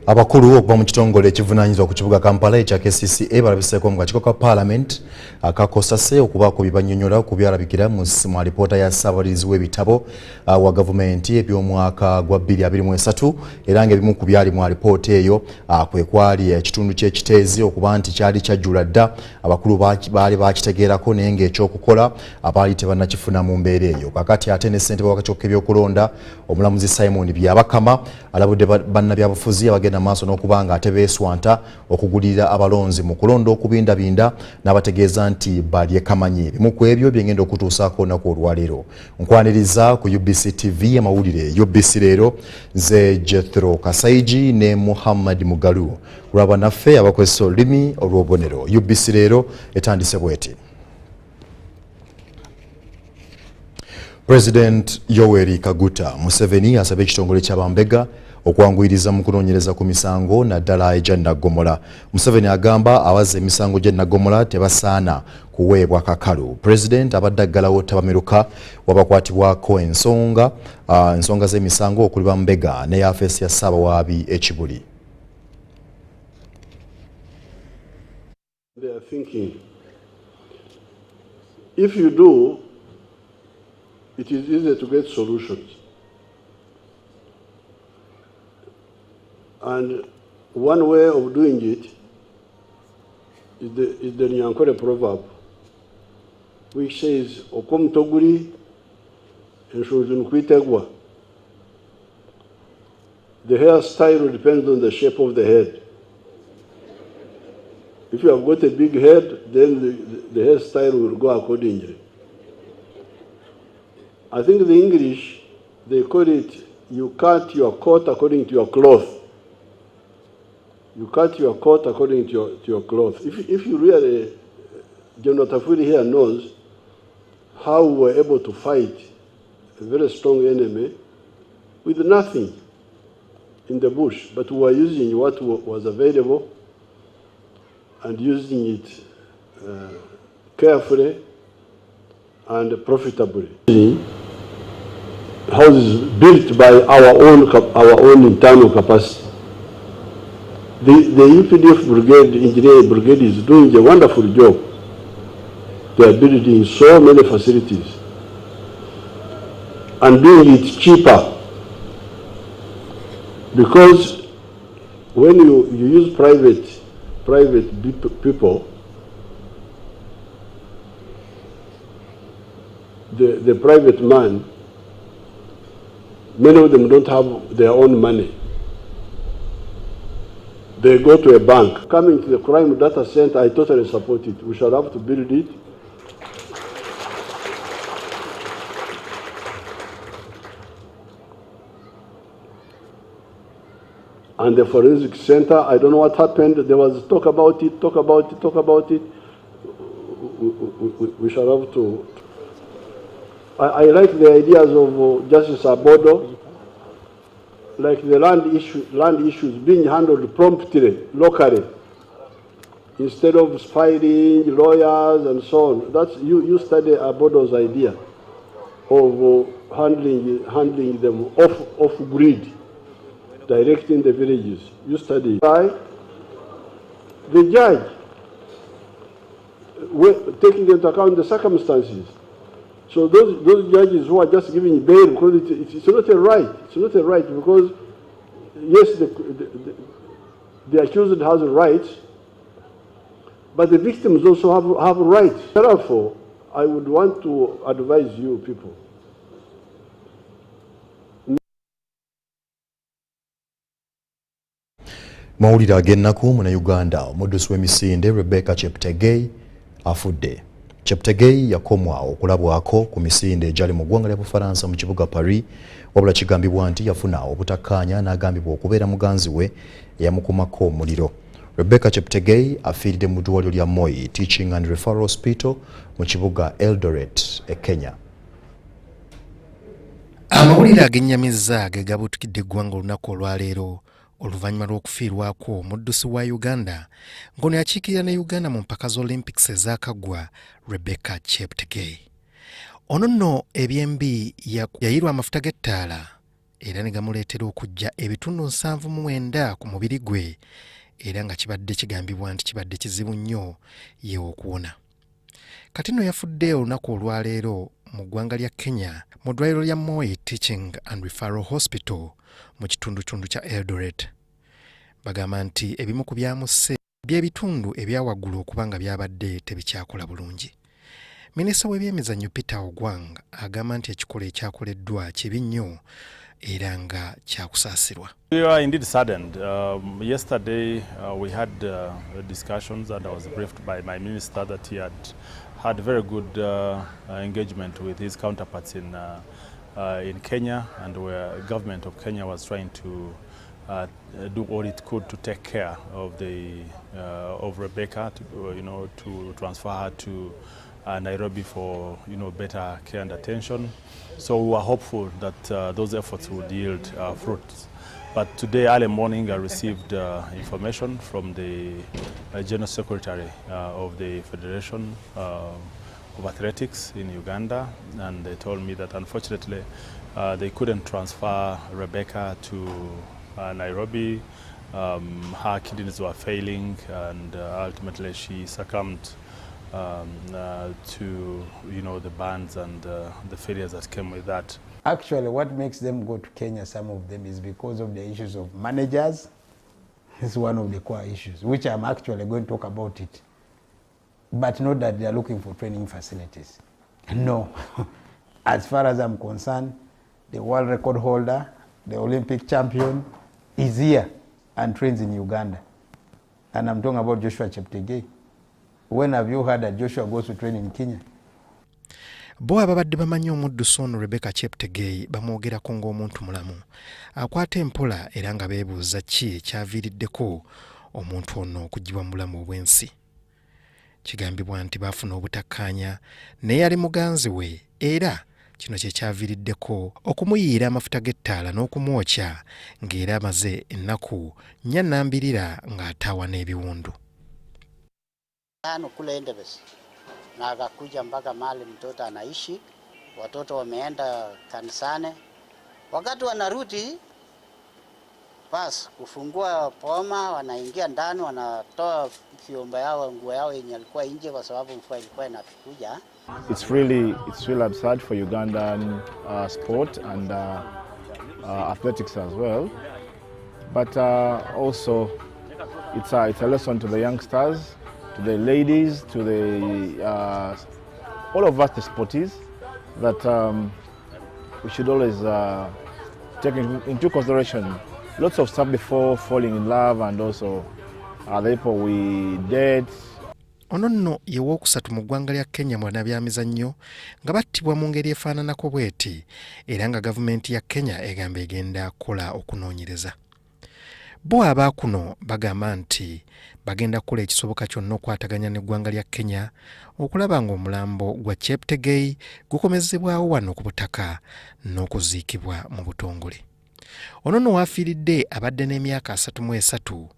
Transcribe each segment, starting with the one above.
Abakulu okuva mu kitongole ekivunaanyizibwa ku kibuga Kampala ekya KCCA balabiseeko mu kakiiko ka Parliament akakosase okuba ku bibannyonnyola ku byalabikira mu alipoota ya Ssaabalirizi w'ebitabo wa gavumenti eby'omwaka gwa 2023 era ng'ebimu ku byali mu alipoota eyo kwe kwali ekitundu ky'e Kiteezi okuba nti kyali kyajjula dda abakulu baali bakitegeerako naye ng'ekyokukola abaali tebannakifuna mu mbeera eyo. Kakati ate ne ssentebe w'akakiiko k'ebyokulonda omulamuzi Simon Byabakama alabudde bannabyabufuzi abagenda maaso n'okubanga ate beeswanta okugulirira abalonzi mu kulonda okubindabinda n'abategeeza nti balye kamanyi. Ebimu ku ebyo bye ngenda okutuusaako olunaku olwaleero. Nkwaniriza ku UBC TV amawulire UBC Leero nze Jethro Kasaigi ne Muhammad Mugalu kulaba naffe abakozesa olulimi olw'obubonero. UBC Leero etandise bweti. President Yoweri Kaguta Museveni asabye ekitongole ky'abambega okwanguyiriza mu kunoonyereza ku misango naddala egya Nnagomola. Museveni agamba abazza emisango gya Nnagomola tebasaana kuweebwa kakalu. President abadde aggalawo tabameruka wabakwatibwako ensonga z'emisango okuli bambega ne yafeesi ya Ssaabawaabi Ekibuli. They are thinking, if you do, it is easier to get solutions. And one way of doing it is the Nyankore proverb, which says, Okom Toguri and Shuzun Kwitegwa. The hairstyle depends on the shape of the head. If you have got a big head, then the hairstyle will go accordingly. I think the English, they call it, you cut your coat according to your cloth. You cut your coat according to your cloth. If you really, General Tafuri here knows how we were able to fight a very strong enemy with nothing in the bush, but we were using what was available and using it carefully and profitably. Houses built by our own internal capacity. The UPDF brigade, engineering brigade, is doing a wonderful job. They are building so many facilities and doing it cheaper, because when you use private people, the private man, many of them don't have their own money. They go to a bank. Coming to the crime data center, I totally support it. We shall have to build it. And the forensic center, I don't know what happened. There was talk about it. We shall have to. I like the ideas of Justice Abodo, like the land issues being handled promptly, locally, instead of filing lawyers and so on. That's you study Abodo's idea of handling them off grid, directing the villages. You study. The judge, taking into account the circumstances. So those judges who are just giving bail because it's not a right. It's not a right because, yes, The accused has a right, but the victims also have a right. Therefore, I would want to advise you people. Mawulire ag'ennaku mu Uganda, omuddusi w'emisinde Rebecca Cheptegei afudde. Cheptegei yakomwa okulabwako ku misinde egyali mu ggwanga lya Bufalansa mu kibuga Paris, wabula kigambibwa nti yafuna obutakkaanya n'agambibwa okubeera muganzi we eyamukumako omuliro. Rebecca Cheptegei afiiridde mu ddwaliro lya Moi Teaching and Referral Hospital mu kibuga Eldoret e Kenya. Amawulire ag'ennyamiza ge gabuutikidde eggwanga olunaku olwaleero oluvannyuma lw'okufiirwako omuddusi wa Uganda ng'ono yakiikirira ne Uganda mu mpaka z'Olympics ezaakaggwa Rebecca Cheptegei. Ono nno ebyembi yayirwa amafuta g'ettaala era ne gamuleetera okujja ebitundu 79 ku mubiri gwe era nga kibadde kigambibwa nti kibadde kizibu nnyo ye okuwona. Kati nno yafudde olunaku olwaleero mu ggwanga lya Kenya mu ddwaliro lya Moi Teaching and Referral Hospital mu kitundu kya Eldoret. Bagamba nti ebimu ku byamusse by'ebitundu ebyawaggulu okubanga byabadde tebikyakola bulungi. Minisita w'ebyemizannyo Peter Ogwang agamba nti ekikola ekyakoleddwa kibi nnyo era nga kyakusaasirwa. We are indeed saddened. Yesterday we had discussions and I was briefed by my minister that he had very good engagement with his counterparts in Kenya, and where the government of Kenya was trying to do all it could to take care of Rebecca, to transfer her to Nairobi for better care and attention. So we were hopeful that those efforts would yield fruits. But today early morning I received information from the General Secretary of the Federation of Athletics in Uganda, and they told me that unfortunately they couldn't transfer Rebecca to Nairobi. Her kidneys were failing, and ultimately she succumbed to the bans and the failures that came with that. Actually, what makes them go to Kenya, some of them, is because of the issues of managers. It's one of the core issues, which I'm actually going to talk about it. But not that they're looking for training facilities. No. As far as I'm concerned, the world record holder, the Olympic champion, is here and trains in Uganda. And I'm talking about Joshua Cheptegei. When have you heard that Joshua goes to train in Kenya? Bo ababadde bamanyi omuddusi ono Rebecca Cheptegei bamwogerako ng'omuntu mulamu akwata empola era nga beebuuza ki ekyaviiriddeko omuntu ono okuggibwa mu bulamu obw'ensi. Kigambibwa nti baafuna obutakkaanya naye yali muganzi we era kino kye kyaviiriddeko okumuyiira amafuta g'ettaala n'okumwokya ng'era amaze ennaku 4 ng'ataawa n'ebiwundu. Na akakuja mpaka mahali mtoto anaishi, watoto wameenda kanisani. Wakati wanarudi basi kufungua poma, wanaingia ndani, wanatoa vyombo yao, nguo yao yenye alikuwa nje kwa sababu mvua ilikuwa inakuja. It's really absurd for Ugandan sport and athletics as well, but also it's a lesson to the youngsters, to the ladies, to the all of us, the sporties, that we should always take into consideration lots of stuff before falling in love, and also the people we date. Ono nno ye wookusatu mu ggwanga lya Kenya mu banabyamizannyo nga battibwa mu ngeri efaananako bw'eti era nga gavumenti ya Kenya egamba egenda kukola okunoonyereza. Bo abaakuno bagamba nti bagenda kukola ekisoboka kyonna okwataganya n'eggwanga lya Kenya okulaba ng'omulambo gwa Cheptegei gukomezebwawo wano ku butaka n'okuziikibwa mu butongole. Ono nno waafiiridde abadde n'emyaka 33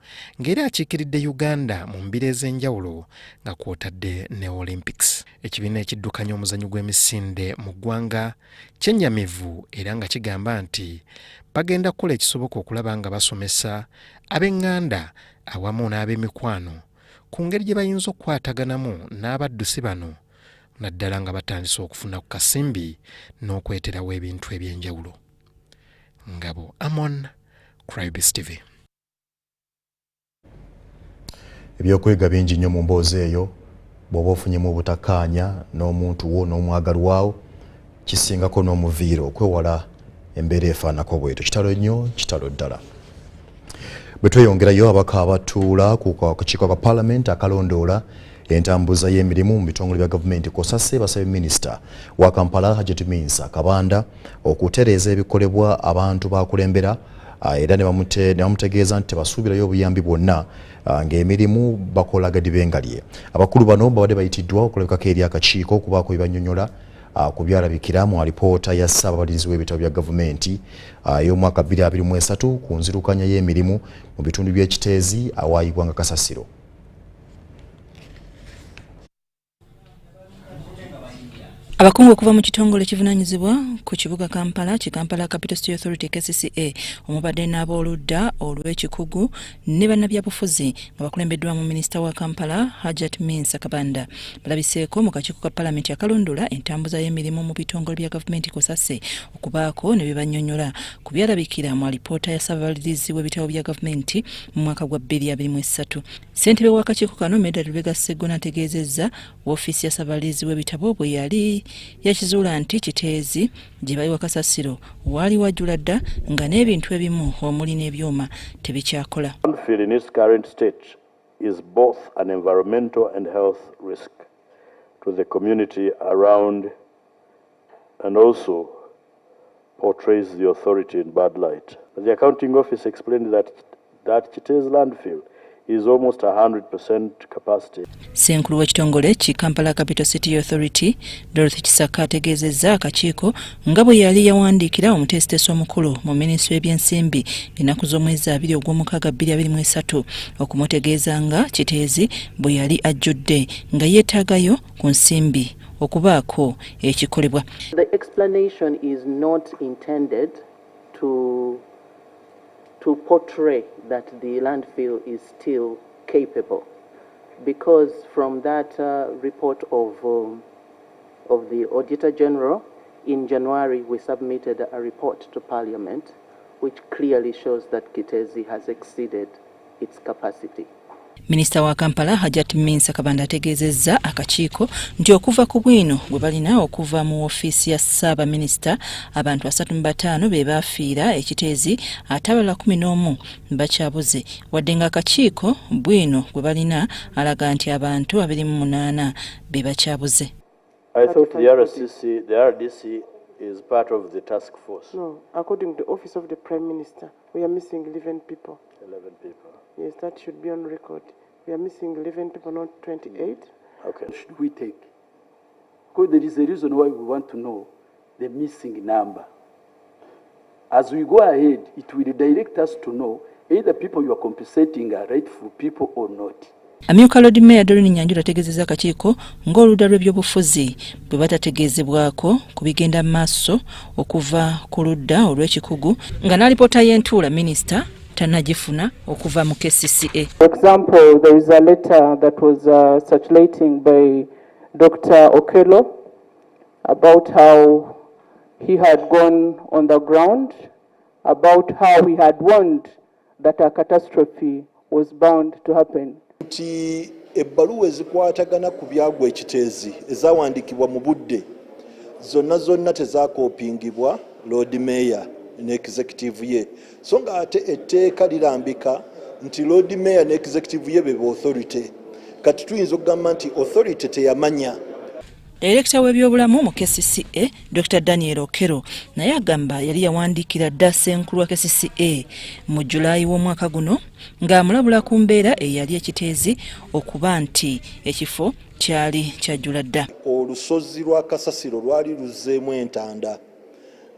ng'era akiikiridde Uganda mu mbira ez'enjawulo nga kw'otadde ne Olympics. Ekibiina ekiddukanya omuzannyo gw'emisinde mu ggwanga kyennyamivu era nga kigamba nti bagenda kukola ekisoboka okulaba nga basomesa ab'eŋŋanda awamu n'ab'emikwano ku ngeri gye bayinza okukwataganamu n'abaddusi bano naddala nga batandise okufuna ku kasimbi n'okweterawo ebintu eby'enjawulo. Ngabo Amon, Ubc TV. Ebyokwega bingi nnyo mu mboozi eyo bw'oba ofunyemu obutakkaanya n'omuntu wo n'omwagalwawo kisingako n'omuviiro okwewala embeera efaanako bwetyo. Kitalo nnyo, kitalo ddala. Bwe tweyongerayo abaka abatuula ku kakiiko ka Paalamenti akalondoola entambuza y'emirimu mu bitongole bya gavumenti Kosase basabye Minisita wa Kampala Jethro Kabanda okutereeza ebikolebwa abantu bakulembera era ne bamutegeeza nti tebasuubirayo obuyambi bwonna ng'emirimu bakola gadi bengalye. Abakulu bano babadde bayitiddwa okulabikako eri akakiiko okubaako byebannyonnyola ku byalabikira mu alipoota ya Ssaababalirizi w'ebitabo bya gavumenti y'omwaka 2023 ku nzirukanya y'emirimu mu bitundu by'e Kiteezi awaayibwa nga kasasiro. Abakungu okuva mu kitongole kivunaanyizibwa ku kibuga Kampala, Kampala Capital City Authority KCCA, omubadde n'abooludda olw'ekikugu ne bannabyabufuzi nga bakulembeddwamu Minisita wa Kampala Jethro Kabanda balabiseeko mu kakiiko ka Paalamenti akalondoola entambuza y'emirimu mu bitongole bya gavumenti Kosase okubaako ne bibannyonnyola ku byalabikira mu alipoota ya Ssaababalirizi w'ebitabo bya gavumenti mu mwaka gwa 2023. Ssentebe w'akakiiko kano Medard Lubega Sseggona ategeezezza woofiisi ya Ssaababalirizi w'ebitabo bwe yali yakizuula nti Kiteezi gye bali wakasasiro waali wajjula dda nga n'ebintu ebimu omuli n'ebyuma tebikyakola. Landfill in its current state is both an environmental and health risk to the community around and also portrays the authority in bad light. The accounting office explained that Kiteezi landfill is almost 100% capacity. Ssenkulu w'ekitongole ki Kampala Capital City Authority Dorothy Kisaka ategeezezza akakiiko nga bwe yali yawandiikira omuteesiteesi omukulu mu minisitule y'ebyensimbi ennaku z'omwezi 2 ogw'omukaaga 2023 okumutegeeza nga Kiteezi bwe yali ajjudde nga yeetaagayo ku nsimbi okubaako ekikolebwa. The explanation is not intended to portray that the landfill is still capable, because from that report of the Auditor General in January we submitted a report to Parliament which clearly shows that Kiteezi has exceeded its capacity. Minisita wa Kampala Jethro Kabanda ategeezezza akakiiko nti okuva ku bwino bwe balina okuva mu ofiisi ya Ssaabaminisita abantu 35 be baafiira ekiteezi ate abalala 11 bakyabuze wadde nga akakiiko bwino bwe balina alaga nti abantu 28 be bakyabuze. I thought the RDC is part of the task force. No, according to the office of the Prime Minister, we are missing 11 people. 11 people. Yes, that should be on record. We are missing 11 people, not 28. Okay. Should we take? Because there is a reason why we want to know the missing number. As we go ahead, it will direct us to know either people you are compensating are rightful people or not. Amyuka Lord Mayor Doreen Nyanjula ategeezezza akakiiko ng'oludda lw'ebyobufuzi bwe batategeezebwako ku bigenda maaso okuva ku ludda olw'ekikugu nga n'alipoota y'entuula minisita tanagifuna okuva mu KCCA. For example, there is a letter that was circulating by Dr. Okello about how he had gone on the ground, about how he had warned that a catastrophe was bound to happen. Nti ebbaluwa ezikwatagana ku byagwa ekiteezi ezawandiikibwa mu budde zonna tezakoopingibwa Lord Mayor ne executive ye, so nga ate etteeka lirambika nti Lord Mayor ne executive ye be authority, kati tuyinza okugamba nti authority teyamanya. Director w'ebyobulamu mu KCCA Dr. Daniel Okero naye agamba yali yawandiikira dda Ssenkulu wa KCCA mu Julayi w'omwaka guno ng'amulabula ku mbeera eyali ekiteezi okuba nti ekifo kyali kyajjula dda. Olusozi lwa Kasasiro lwali luzzeemu entanda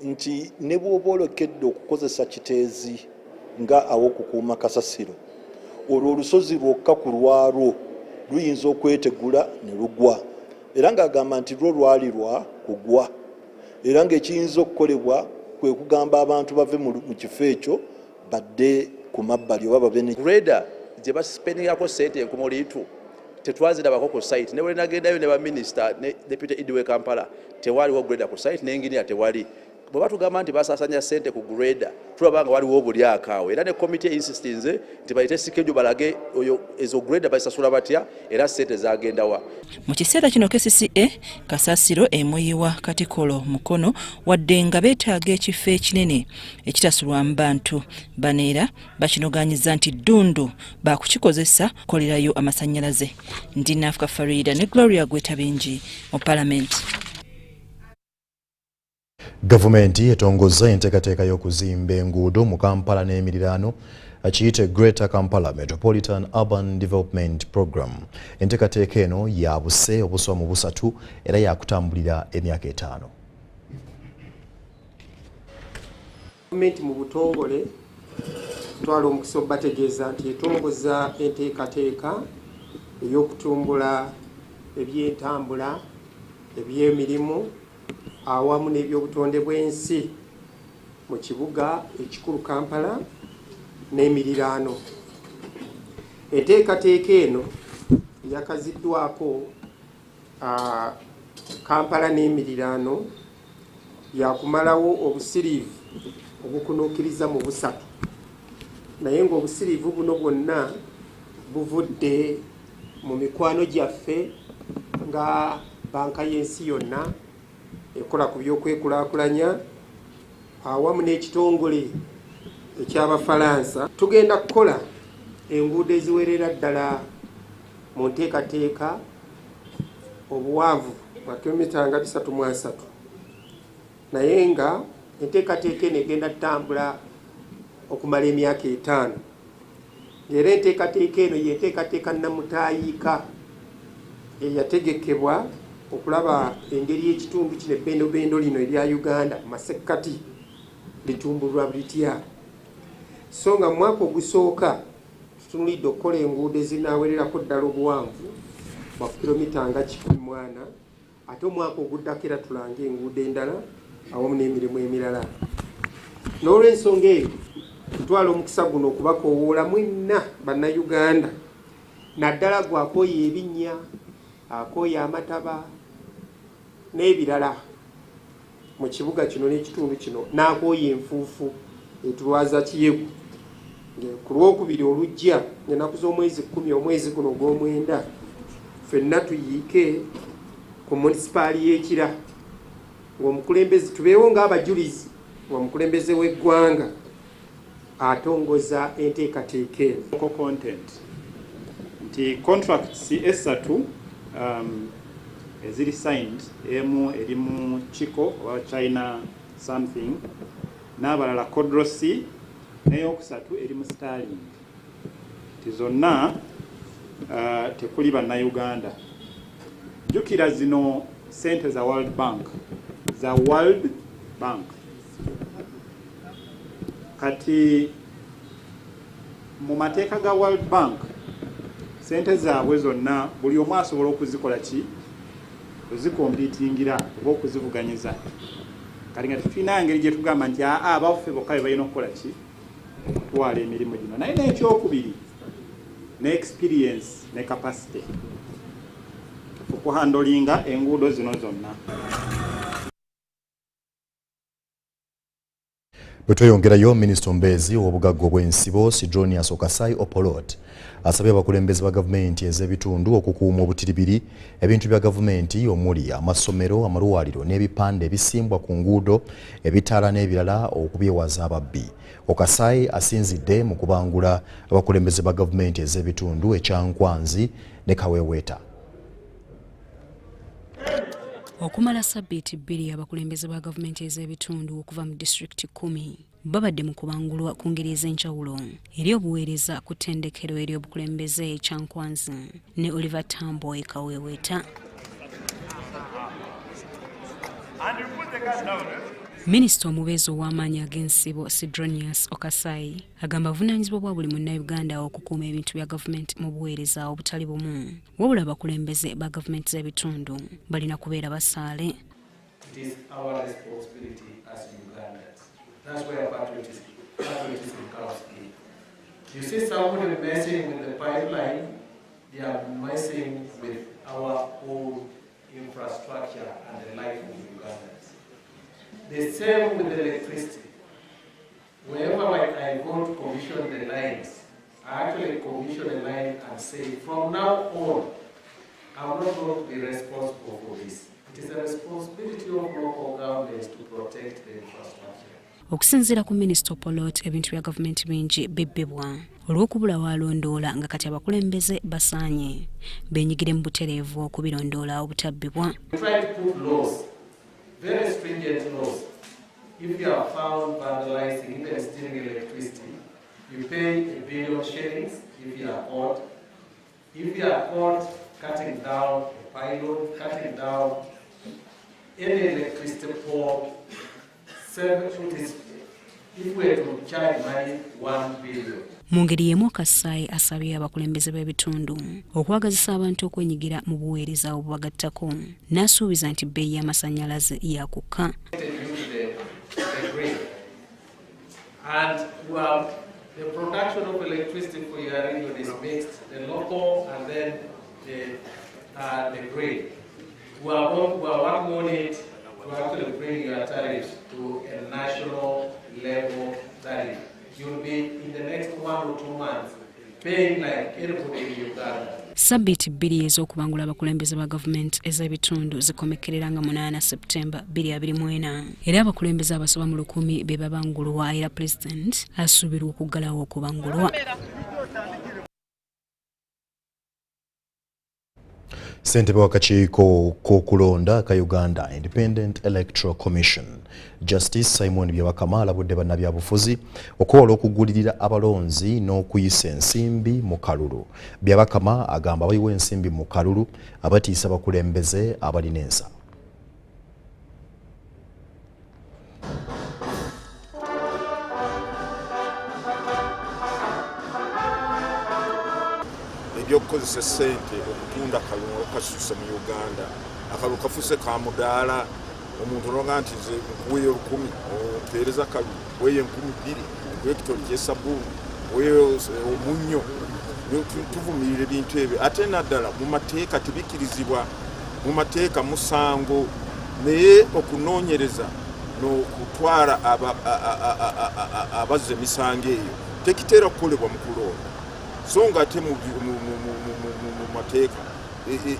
nti ne bw'oba olokedde okukozesa Kiteezi nga aw'okukuuma Kasasiro, olwo olusozi lwokka ku lwalwo luyinza okwetegula ne lugwa. Era ng'agamba nti lwo lwali lwa kugwa, era ng'ekiyinza okukolebwa kwe kugamba abantu bave mu kifo ekyo badde ku mabbali oba babe ne greda gye basipendingako ssente enkumo liitu tetwazirabako ku site. Ne bwe nagendayo ne baminisita ne deputy Edwin Kampala tewaliwo greda ku site, n'engineer tewali. bwe batugamba nti basaasanya ssente ku greda tulaba nga waliwo obulyako awo era ne komite insistinze nti bayite sikeju balage oyo ezo greda bazisasula batya era ssente zagenda wa. Mu kiseera kino KCCA kasasiro emuyiwa Katikolo Mukono wadde nga beetaaga ekifo ekinene ekitasulwamu bantu baneera bakinoganyiza nti ddundu baakukikozesa kukolerayo amasannyalaze. Ndi Nafuka Farida ne Gloria Gwetabingi mu Parliament. Gavumenti etongozza enteekateeka y'okuzimba enguudo mu Kampala n'emiriraano akiyite Greater Kampala Metropolitan Urban Development Program. Enteekateeka eno ya buse obuswa mu busatu era yakutambulira emyaka 5. Gavumenti mu butongole twala omukisa obategeeza nti etongozza enteekateeka ey'okutumbula ebyentambula ebyemirimu awamu n'ebyobutonde bw'ensi mu kibuga ekikulu Kampala n'emiriraano. Enteekateeka eno yakaziddwako Kampala n'emiriraano yakumalawo obusiriivu obukunuukiriza mu busatu, naye ng'obusiriivu buno bwonna buvudde mu mikwano gyaffe nga banka y'ensi yonna ekola ku by'okwekulaakulanya awamu n'ekitongole eky'Abafalansa. Tugenda kukola enguudo eziwerera ddala mu nteekateeka obuwanvu bwa kilomita nga 3.3, naye nga enteekateeka eno egenda tutambula okumala emyaka 5. Era enteekateeka eno y'enteekateeka nnamutaayiika eyategekebwa okulaba engeri y'ekitundu kino ebbendobendo lino erya Uganda mu masekkati litumbulwa litya. So nga mu mwaka ogusooka tutunulidde okukola enguudo ezinaawererako ddala obuwanvu bwa kilomita nga 140, ate omwaka oguddako era tulanga enguudo endala awamu n'emirimu emirala. N'olw'ensonga eyo tutwala omukisa guno okubakoowoola mwenna bannayuganda, naddala gwakooya ebinnya, akooya amataba n'ebirala mu kibuga kino n'ekitundu kino, n'akooya enfuufu etulwaza Kiyegu. Ku Lwokubiri olujja ennaku z'omwezi 10 omwezi guno ogw'omwenda ffenna tuyiike ku munisipaali y'Ekira ng'omukulembeze tubeewo ng'abajulizi ng'omukulembeze w'eggwanga atongoza enteekateeka eno. Content nti contracts esatu eziri signed, emu eri mu Chiko oba China something, n'abalala Kodrosi, n'eyokusatu eri mu Starling. Tizonna tekuli bannayuganda. Jukira zino sente za World Bank, kati mu mateeka ga World Bank sente zaabwe zonna buli omu asobola okuzikola ki, ozikompitingira oba okuzivuganyiza. Kati nga tetulina ngeri gye tugamba nti abaffe bokka be balina okukola ki, okutwala emirimu gino. Naye n'ekyokubiri ne experience ne capacity okuhandolinga enguudo zino zonna. Bwe tweyongerayo, Minisita omubeezi w'obugagga obw'ensibo Sidronius Okasai Opolot asabye abakulembeze ba gavumenti ez'ebitundu okukuuma obutiribiri ebintu bya gavumenti omuli amasomero, amalwaliro n'ebipande ebisimbwa ku nguudo, ebitaala n'ebirala okubyewaza ababbi. Okasai asinzidde mu kubangula abakulembeze ba gavumenti ez'ebitundu ekyankwanzi ne Kaweeweta. Okumala sabbiiti 2 abakulembeze ba gavumenti ez'ebitundu okuva mu disitulikiti 10 babadde mu kubangulwa ku ngeri ez'enjawulo eri obuweereza ku ttendekero ery'obukulembeze ekyankwanzi ne Oliver Tambo Kaweeweta. Minisita omubeezi ow'amaanyi ag'ensibo Sidronius Okasai agamba buvunaanyizibwa bwa buli munnayuganda okukuuma ebintu bya gavumenti mu buweereza obutali bumu, wabula abakulembeze ba gavumenti z'ebitundu balina kubeera basaale. It is our responsibility as Ugandans. That's where patriotism comes in. You see somebody messing with the pipeline, they are messing with our own infrastructure and the life of Ugandans. The same with electricity. Wherever I go to commission the lines, I actually commission a line and say, from now on, I'm not going to be responsible for this. It is a responsibility of local governments to protect the infrastructure. Okusinziira ku Minisita Polot, ebintu bya gavumenti bingi bibbibwa olw'okubulawo alondoola nga kati abakulembeze basaanye beenyigire mu butereevu okubirondoola obutabbibwa. We try to put laws, very stringent laws. If you are found vandalizing, even stealing electricity, you pay $1 billion shillings if you are caught. If you are caught cutting down a pylon, cutting down any electricity pole, if we are to charge money, $1 billion. Mu ngeri y'emu Kasayi asabye abakulembeze b'ebitundu okwagazisa abantu okwenyigira mu buweereza obubagattako n'asuubiza nti bbeeyi y'amasannyalaze yakukka. And the production of electricity for your region is mixed, the local and then the grid. We are working on it to actually bring your tariffs to a national level tariff. You'll be in the next 1 or 2 months paying like anybody in Uganda. Sabbiiti bbiri ez'okubangula abakulembeze ba gavumenti ez'ebitundu zikomekerera nga 8 Septemba 2024 era abakulembeze abasoba mu 1,000 be babangulwa era Pulezidenti asuubirwa okuggalawo okubangulwa. Ssentebe w'akakiiko k'okulonda ka Uganda Independent Electoral Commission Justice Simon Byabakama alabudde bannabyabufuzi okuwola okugulirira abalonzi n'okuyisa ensimbi mu kalulu. Byabakama agamba abayiwa ensimbi mu kalulu abatiisa bakulembeze abalina ensa. Ebyokukozesa ssente okutunda akalulu okasusa mu Uganda, akalulu kafuse ka mudaala, omuntu olonga nti nze nkuweeyo 1000 ompeereza kalulu, weeyo 2000, nkuweeyo ekitoli ky'esabbuuni, weeyo omunnyo. Tuvumirira ebintu ebyo ate naddala mu mateeka tebikkirizibwa, mu mateeka musango, naye okunoonyereza n'okutwala abazza emisango eyo tekiteera okukolebwa mu kulonda. So nga ate mu mateeka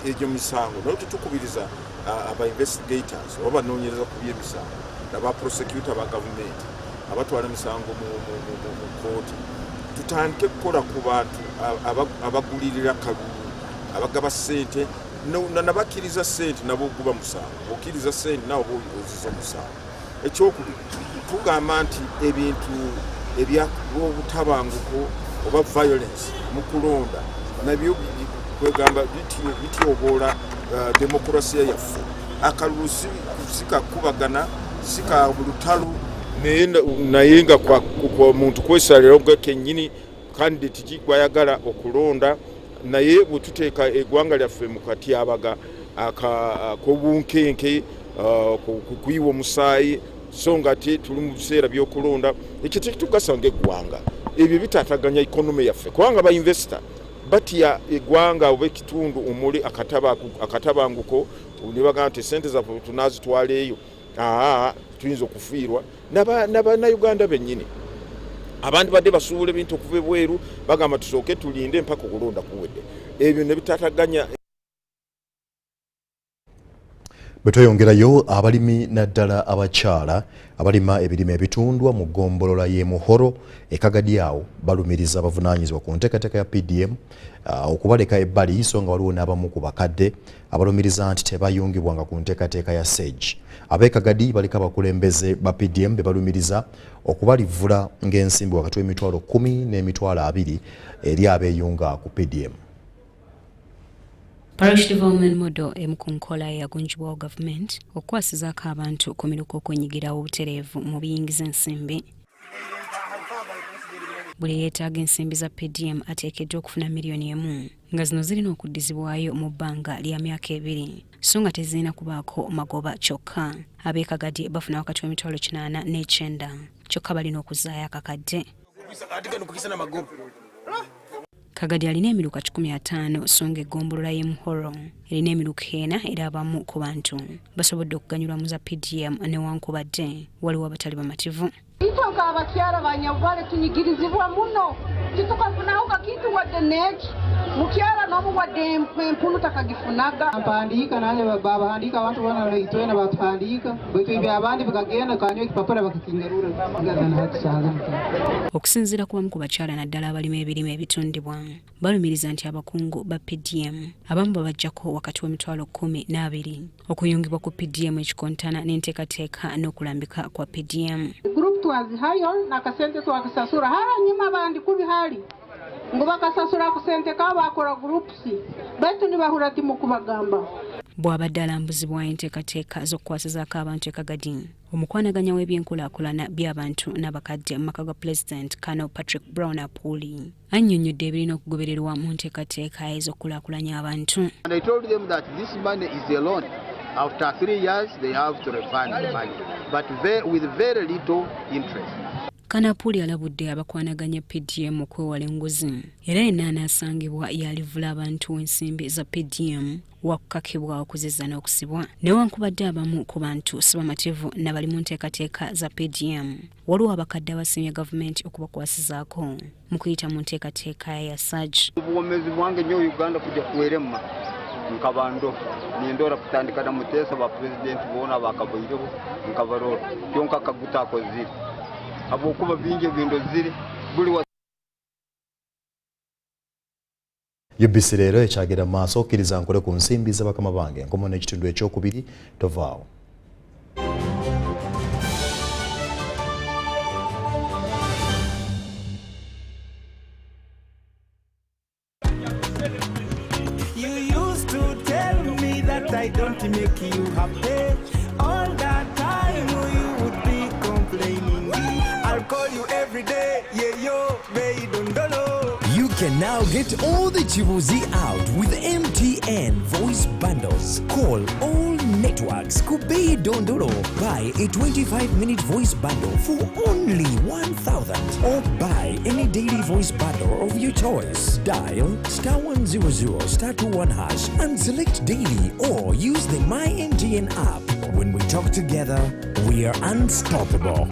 egyo misango nayo tutukubiriza aba investigators oba banoonyereza ku by'emisango n'aba prosecutor ba gavumenti abatwala emisango mu kooti tutandike kukola ku bantu abagulirira kalulu abagaba ssente nabakkiriza ssente nabo guba musango okkiriza ssente nawe oziza omusango. Ekyokubiri tugamba nti ebintu eby'obutabanguko oba violence mu kulonda nabyo kwegamba bityoboola demokrasiya yaffe. Akalulu sikakubagana sika lutalu naye nga kwa muntu kwesalira kennyini candidate gwayagala okulonda, naye bwe tuteeka eggwanga lyaffe mu katyabaga ak'obunkenke kuyiwa omusaayi so nga ate tuli mu biseera by'okulonda, ekyo tekitugasa ng'eggwanga. Ebyo bitaataganya ikonomi yaffe kubanga ba investor batya eggwanga oba ekitundu omuli akatabanguko ne bagamba nti ssente zaffe tunaazitwala eyo tuyinza okufiirwa n'Abannayuganda bennyini. Abantu badde basuubula ebintu okuva ebweru bagamba tusooke tulinde mpaka okulonda kuwedde. Ebyo ne bitaataganya. Bwetweyongerayo abalimi naddala abakyala abalima ebirime ebitundwa mu ggombolola y'e Muhoro ekagadyaawo balumiriza abavunaanyizibwa ku nteekateeka ya PDM okubaleka ebbali so nga waliwo n'abamu ku bakadde abalumiriza nti tebayungibwanga ku nteekateeka ya SAGE. Ab'ekagadi baliko abakulembeze ba PDM be balumiriza okubalivula ng'ensimbi wakati w'emitwalo 10 n'emitwalo 20 eri abeeyunga ku PDM. Parish Development Model emu ku nkola eyagunjibwawo gavumenti okukwasizaako abantu ku miruko okwenyigirawo obutereevu mu biyingiza ensimbi. Buli yeetaaga ensimbi za PDM ateekeddwa okufuna miliyoni 1 nga zino zirina okuddizibwayo mu bbanga lya myaka 2 so nga tezirina kubaako magoba kyokka. Ab'ekagadi bafuna wakati w'emitwalo 8 n'ekyenda kyokka balina okuzzaayo akakadde. Kagadi alina emiruka 15 so ng'eggombolola y'e Muhoro erina emiruka 4 era abamu ku bantu basobodde okuganyulwa mu za PDM newankubadde waliwo abatali bamativu. Itoka abakyala banyabwale tunyigirizibwa muno titukafunawo kakintu wadde neki mukyala n'omu wadde empunu takagifunaga mpandiika nanye babahandika abantu bana leitwena batuhandika bwetu ibyo abandi bakagenda kanyo ekipapula bakakingerura ngazana hakisaga. Okusinziira ku bamu ku bakyala naddala abalima ebirime ebitundibwa balumiriza nti abakungu ba PDM abamu babajjako wakati w'emitwalo 12 okuyungibwa ku PDM ekikontana n'enteekateeka n'okulambika kwa PDM. Twazihayo nakasente twakasasura haranyuma bandi kubihali ngo bakasasura ku sente kabakora groups baitu nibahura timu kubagamba. Bw'abadde alambuzibwa enteekateeka z'okukwasizaako abantu e Kagadi omukwanaganya w'ebyenkulaakulana by'abantu n'abakadde mu maka ga President Colonel Patrick Brown Apuli annyonnyodde ebirina okugobererwa mu nteekateeka ez'okulaakulanya abantu. And I told them that this money is a loan. After 3 years, they have to refund the money, but with very little interest. Kanapuli alabudde abakwanaganya PDM okwewala enguzi era yenna anaasangibwa yalivula abantu ensimbi za PDM wakukakibwa okuzizza n'okusibwa newankubadde abamu ku bantu si bamativu nabali mu nteekateeka za PDM waliwo abakadde abasimye gavumenti okubakwasizaako mu kuyita mu nteekateeka ya SAG. Obuwoomezi bwange nnyo Uganda kujja kuweremma nkabando nindora kutandika na mutesa ba president bona bakaboireho nkabarora kyonka kaguta ko ziri abo kuba binge bindo ziri buli wa UBC Leero ekyagera maaso okkiriza nkole ku nsimbi z'abakama bange nkomo n'ekitundu ekyokubiri tovaawo. I don't make you happy. All that time you would be complaining. I'll call you every day. Yeah, yo, baby, don't know. You can now get all the Chibuzi out with MTN voice bundles. Call all networks. Kubei Dondoro. Buy a 25-minute voice bundle for only 1,000. Or buy any daily voice bundle of your choice. Dial *100 *21# and select daily or use the My MTN app. When we talk together, we are unstoppable.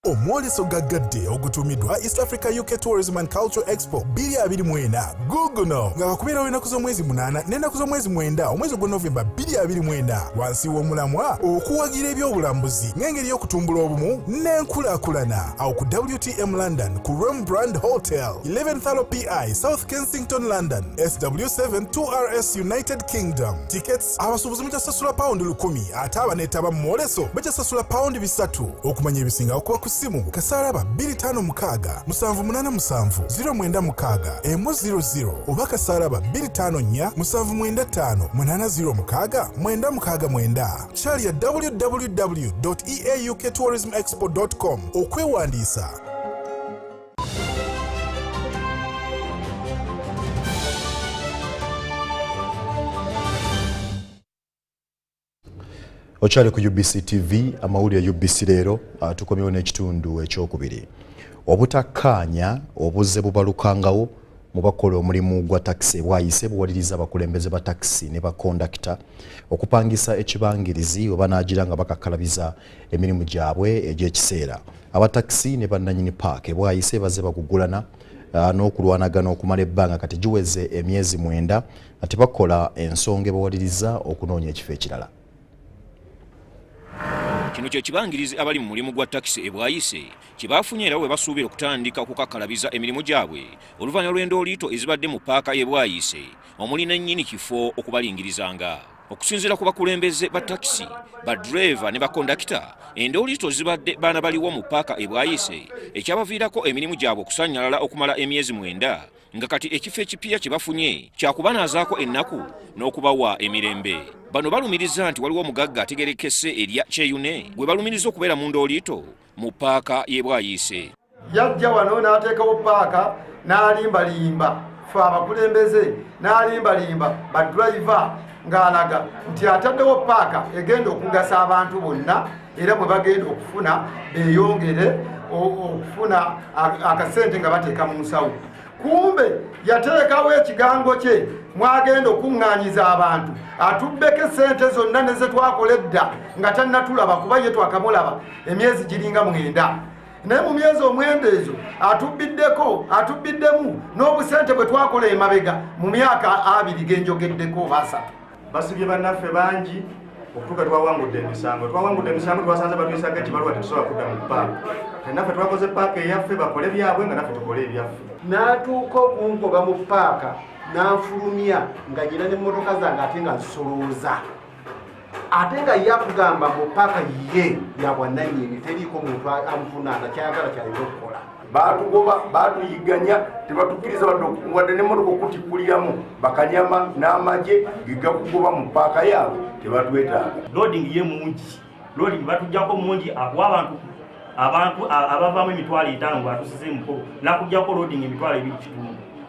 Omwoleso gaggadde ogutumiddwa East Africa UK Tourism and Cultural Expo 2024 guguno nga bakubeerawo ennaku z'omwezi 8 n'ennaku z'omwezi 9 omwezi gwa Novemba 2024 wansi w'omulamwa okuwagira ebyobulambuzi ng'engeri y'okutumbula obumu n'enkulaakulana awo ku WTM London ku Rembrandt Hotel 11th PI South Kensington London SW7 2RS United Kingdom. Tickets abasuubuzi mukyasasula pound 1,000 ate abaneetaba mu mwoleso bakyasasula pound 300 okumanya ebisinga okuba ku simu kasaraba 256 787 096 100 oba kasaraba 254 795 806 969 kyali ya www.eaukTourismExpo.com okwewandiisa. Okyali ku UBC TV amawulire UBC Leero tukomyewo n'ekitundu ekyokubiri. Obutakkaanya obuzze bubalukangawo mu bakola omulimu gwa taxi bwayise buwaliriza abakulembeze ba taxi ne bakondakita okupangisa ekibangirizi oba n'agira nga bakakkalabiza emirimu gyabwe egy'ekiseera. Abataxi ne bannanyini paaka bwayise baze bagugulana n'okulwanagana okumala ebbanga kati giweze emyezi 9 ate bakola ensonga bawaliriza okunoonya ekifo ekirala. Kino kye kibangirizi abali mu mulimu gwa taxi ebwayise kibaafunye era we basuubira okutandika okukakkalabiza emirimu gyabwe oluvannyuma lw'endooliito ezibadde mu paaka y'ebwayise omuli n'ennyini kifo okubalingirizanga. okusinziira ku bakulembeze ba takisi badreva ne bakondakita endooliito zibadde baana baliwo mu paaka ebwayise ekyabaviirako emirimu gyabwe okusannyalala okumala emyezi 9 nga kati ekifo ekipya kye bafunye kyakubanaazaako ennaku n'okubawa emirembe. Bano balumiriza nti waliwo omugagga ategerekese erya kyeyune gwe balumiriza okubeera mu ndooliito mu paaka y'ebwayise. Yajja wano n'ateekawo paaka n'alimbalimba fe abakulembeze n'alimbalimba badriva ng'alaga nti ataddewo paaka egenda okugasa abantu bonna era bwe bagenda okufuna beeyongere okufuna akasente nga bateeka mu nsawo. Kumbe yateekawo ekigango kye mwagenda okuŋŋaanyiza abantu atubbeko sente zonna ne ze twakola edda nga tannatulaba kuba ye twakamulaba emyezi giringa 9. Naye mu myezi 9 ezo atubbiddemu n'obusente bwe twakola emabega mu myaka 2 genjogeddeko oba 3. Basibye bannaffe bangi okutuuka twawangudde emisango. Twawangudde emisango twasanze batwisaga ekibaluwa tetusobola kudda mu paaka. Naffe twakoze paaka eyaffe bakole byabwe nga naffe tukole ebyaffe. N'atuuka okungoba mu paaka n'anfulumya nga nnyina n'emmotoka zange ate nga nsolooza. Ate nga yakugamba mu paaka ye yabwannannyini teriiko muntu amuvunaana kyayagala kyalina okukola. Baatugoba baatuyiganya tebatukkiriza wadde n'emmotoka okutikuliramu bakanyama n'amagye gegakugoba mu paaka yaabwe tebatwetaaga. Loading ye mungi, loading batujjako mungi abantu abavaamu 5,000 bwatusize mukolo nakujjako loading 2,200.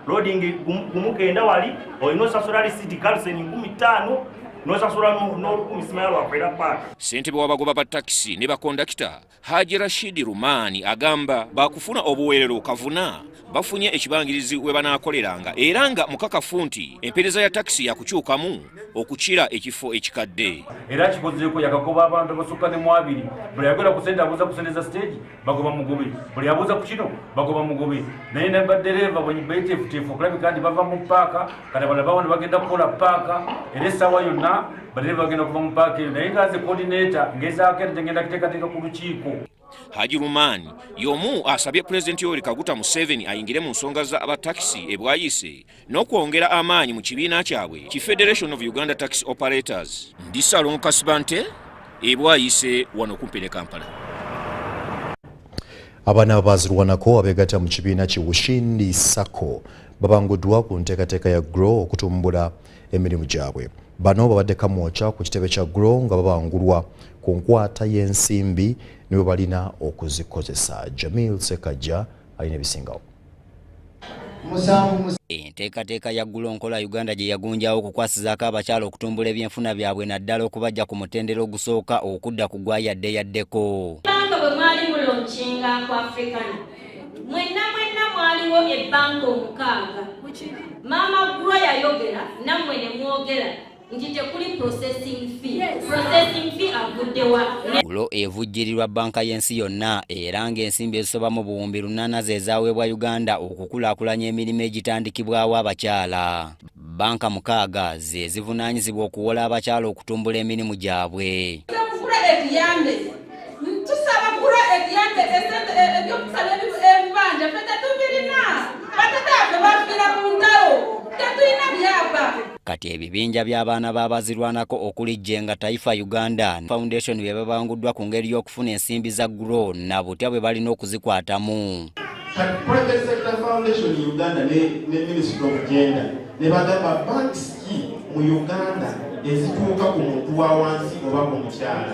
Loading kumukenda wali olina osasula lisiti kalseni 15,000 nosasula n'olukumisima lwakwera paaka. Ssentebe w'abagoba ba takisi ne bakondakita Haji Rashidi Rumani agamba bakufuna obuweerero kavuna bafunye ekibangirizi we banaakoleranga era nga mukakafu nti empeereza ya takisi yakukyukamu okukira ekifo ekikadde. Era kikozeeko yakagoba abantu abasukka ne mu 2 buli yagenda ku sente abuuza kusendeza stage bagoba mugobe buli abuuza ku kino bagoba mugobe naye ne baddereeva bwe beeteefuteefu okulabika nti bava mu paaka kati abalala bawo ne bagenda kukola paaka era essaawa yonna baddereeva bagenda kuva mu paaka eyo naye ngaze coordinator ngezaako ente ngenda kuteekateeka ku lukiiko. Haji Rumani y'omu asabye Pulezidenti Yoweri Kaguta Museveni ayingire mu nsonga za abatakisi ebwayise n'okwongera amaanyi mu kibiina kyabwe ki Federation of Uganda Taxi Operators. Ndisalo Kasibante ebwayise wano kumpi ne Kampala. Abaana abazirwanako abeegatta mu kibiina ki Ushindi Sacco babanguddwa ku nteekateeka ya GROW okutumbula emirimu gyabwe. Bano babadde kamwoca ku kitebe kya GROW nga babangulwa ku nkwata y'ensimbi niwe balina okuzikozesa. Jamil Sekajja alina ebisingawo. Enteekateeka ya GROW nkola Uganda gye yagunjawo okukwasizaako abakyala okutumbula ebyenfuna byabwe naddala okubajja ku mutendera ogusooka okudda ku gwayaddeyaddeko. Banka bwe mwali mulonkinga ku African mwenna mwaliwo ebbanka 6. Maama GROW yayogera nammwe ne mwogera nti tekuli processing fee. Processing fee aguddewa. GROW evujjirirwa banka y'ensi yonna era ng'ensimbi ezisoba mu buwumbi 800 ze zaaweebwa Uganda okukulaakulanya emirimu egitandikibwawo abakyala. Banka 6 ze zivunaanyizibwa okuwola abakyala okutumbula emirimu gyabwe. Tusaba GROW ekiyambe ebyokusaba ebibanja ffe tetubirina batatafe bafiira mu ntalo tetulina byapa. Kati ebibinja by'abaana b'abazirwanako okuli Jenga Taifa Uganda Foundation bye babanguddwa ku ngeri y'okufuna ensimbi za GROW na butya bwe balina okuzikwatamu. Private Sector Foundation Uganda ne Ministry of Gender ne bagamba banks mu Uganda ezituuka ku muntu wa wansi oba ku mukyala.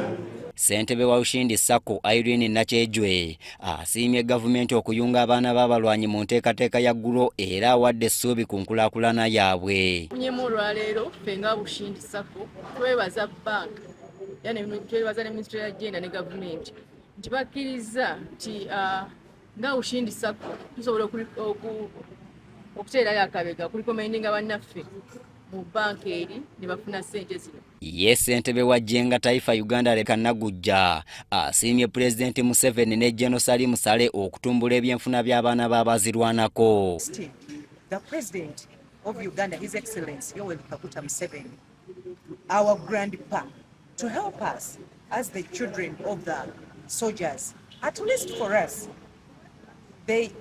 Ssentebe wa Ushindi Sacco Irene Nachejwe asiimye gavumenti okuyunga abaana b'abalwanyi mu nteekateeka ya GROW era awadde essuubi ku nkulaakulana yaabwe. Munyemu olwaleero ffe nga Ushindi Sacco twebaza banka twebaza ne Ministry ya Gender ne gavumenti nti bakkiriza nti nga Ushindi Sacco tusobola okuteerayo akabega kulikomendinga bannaffe mu banka eri ne bafuna ssente zino. Ye ssentebe wa Jenga Taifa Uganda Leka Nagujja asiimye Pulezidenti Museveni ne General Salim Sale okutumbula ebyenfuna by'abaana b'abazirwanako. The President of Uganda, His Excellency Yoweri Kaguta Museveni, our grandpa, to help us as the children of the soldiers, at least for us, they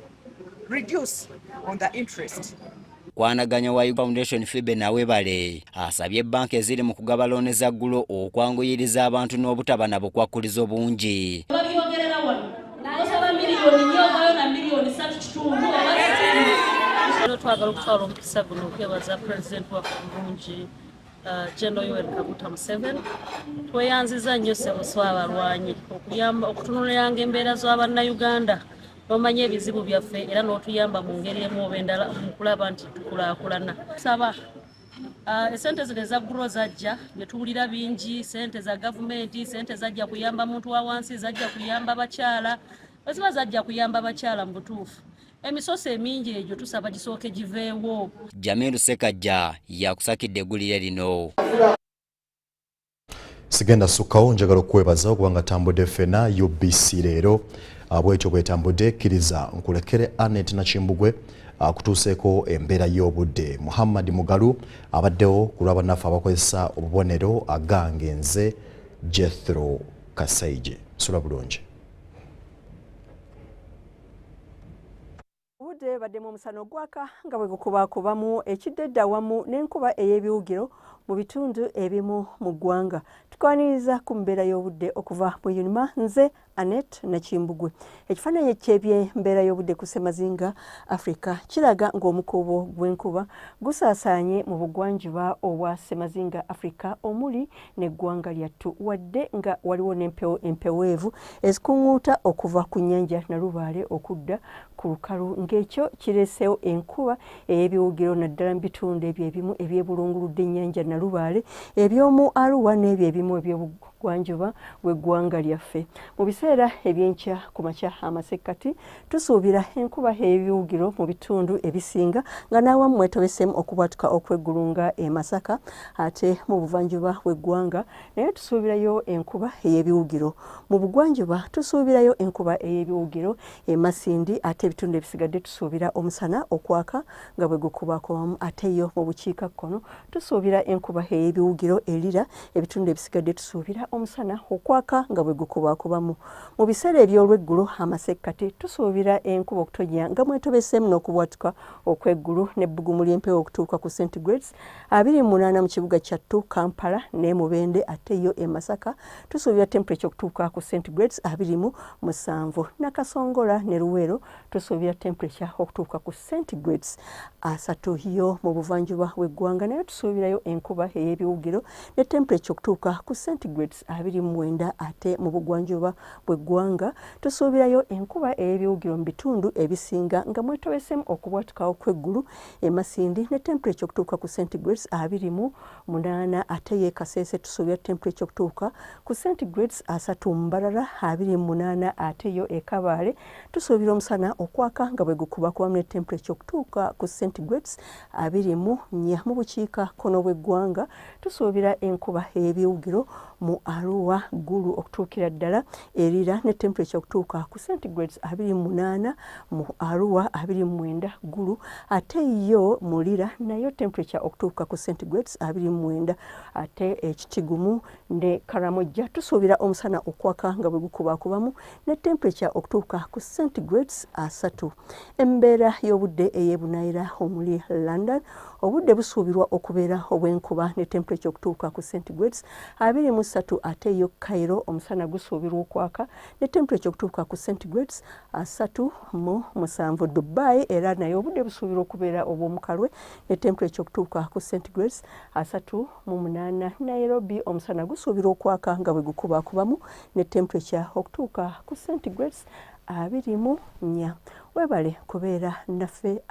reduce on the interest. omukwanaganya wa Foundation Fibe nawe bale asabye banka eziri mu kugaba looni za ggulo okwanguyiriza abantu n'obutaba na bukwakkulizo bungi. Babyogerera wano n'asaba miliyoni nyogayo na miliyoni 3 twagala okutwala omukisa guno okwebaza President waffe omulungi General Kaguta Museveni. Tweyanziza nnyo ssebuswa abalwanyi okuyamba okutunuuliranga embeera z'Abannayuganda n'omanya ebizibu byaffe era n'otuyamba mu ngeri emu oba endala mu kulaba nti tukulaakulana. Tusaba esente zino eza ggulo zajja bye tuwulira bingi, sente za gavumenti, sente zajja kuyamba muntu wa wansi, zajja kuyamba bakyala. Bwe ziba zajja kuyamba bakyala mu butuufu emisoso emingi egyo tusaba gisooke giveewo. Jamiru Sekajja yakusakidde eggulire lino. Sigenda sukkawo njagala okwebaza okubanga tambudde ffena UBC Leero bwetyo bwetambudde kkiriza nkulekere Anet Nakimbugwe akutuuseeko embeera y'obudde. Muhammad Mugalu abaddewo ku lwa bannaffe abakozesa obubonero agange nze Jethro Kasaigi. Sula bulungi. Obudde baddemu omusana ogwaka nga bwe gukubakubamu ekidedda wamu n'enkuba ey'ebiwugiro mu bitundu ebimu mu ggwanga. Tukwaniriza ku mbeera y'obudde okuva mu Unima, nze Anet Nakimbugwe. Ekifaananyi eky'ebyembeera y'obudde ku Ssemazinga Africa kiraga ng'omukuubo gw'enkuba gusaasaanye mu bugwanjuba obwa Ssemazinga Africa omuli n'eggwanga lyattu, wadde nga waliwo n'empewo empeweevu ezikuŋŋuuta okuva ku nnyanja Nalubaale okudda ku lukalu, ng'ekyo kireesewo enkuba ey'ebiwugiro naddala mu bitundu ebyo ebimu ebyebulunguludde ennyanja Nalubaale, eby'omu Arua n'ebyo ebimu eby'obugwanjuba bw'eggwanga lyaffe. Mu biseera ebyenkya ku makya amasekkati tusuubira enkuba ey'ebiwugiro mu bitundu ebisinga nga n'awamu mwetobesemu okubwatuka okw'eggulu nga e Masaka, ate mu buvanjuba bw'eggwanga naye tusuubirayo enkuba ey'ebiwugiro. Mu bugwanjuba tusuubirayo enkuba ey'ebiwugiro e Masindi, ate ebitundu ebisigadde tusuubira omusana okwaka nga bwe gukubakubamu, ate yo mu bukiikakkono tusuubira enkuba ey'ebiwugiro e Lira, ebitundu ebisigadde tusuubira omusana okwaka nga bwe gukubakubamu. Mu biseera eby'olweggulo amasekkati tusuubira enkuba okutonnya nga mwetobeseemu n'okubwatuka okw'eggulu n'ebbugumu ly'empewo okutuuka ku centigrades 28 mu kibuga kyattu Kampala ne Mubende, ate yo e Masaka tusuubira temperature okutuuka ku centigrades 27. Nakasongola ne Luweero tusuubira temperature okutuuka ku centigrades 3. Yo mu buvanjuba bw'eggwanga nayo tusuubirayo enkuba ey'ebiwugiro ne temperature okutuuka ku centigrades 29, ate mu bugwanjuba bw'eggwanga tusuubirayo enkuba ey'ebiwugiro mu bitundu ebisinga nga mwetobesemu okubwatukawo kw'eggulu e Masindi ne temperature okutuuka ku centigrades 28, ate ye Kasese tusuubira temperature okutuuka ku centigrades 3 Mbarara 28, ate yo e Kabaale tusuubira omusana okwaka nga bwe gukubakubamu ne temperature okutuuka ku centigrades 24. Mu bukiikakkono bw'eggwanga tusuubira enkuba ey'ebiwugiro mu Arua Gulu okutuukira ddala Erira ne temperature okutuuka ku centigrades 28, mu Arua 29 Gulu, ate yo mu Lira nayo temperature okutuuka ku centigrades 29, ate Ekitigumu ne Karamoja tusuubira omusana okwaka nga bwe gukubakubamu ne temperature okutuuka ku centigrades 3. Embeera y'obudde ey'ebunaayira omuli London, obudde busuubirwa okubeera obw'enkuba ne temperature okutuuka ku centigrades 23, ate yo Cairo omusana gusuubirwa okwaka ne temperature okutuuka ku centigrades 37. Dubai era nayo obudde busuubirwa okubeera obw'omukalwe ne temperature okutuuka ku centigrades 38. Nairobi omusana gusuubirwa okwaka nga bwe gukubakubamu ne temperature okutuuka ku centigrades 24. Webale kubeera naffe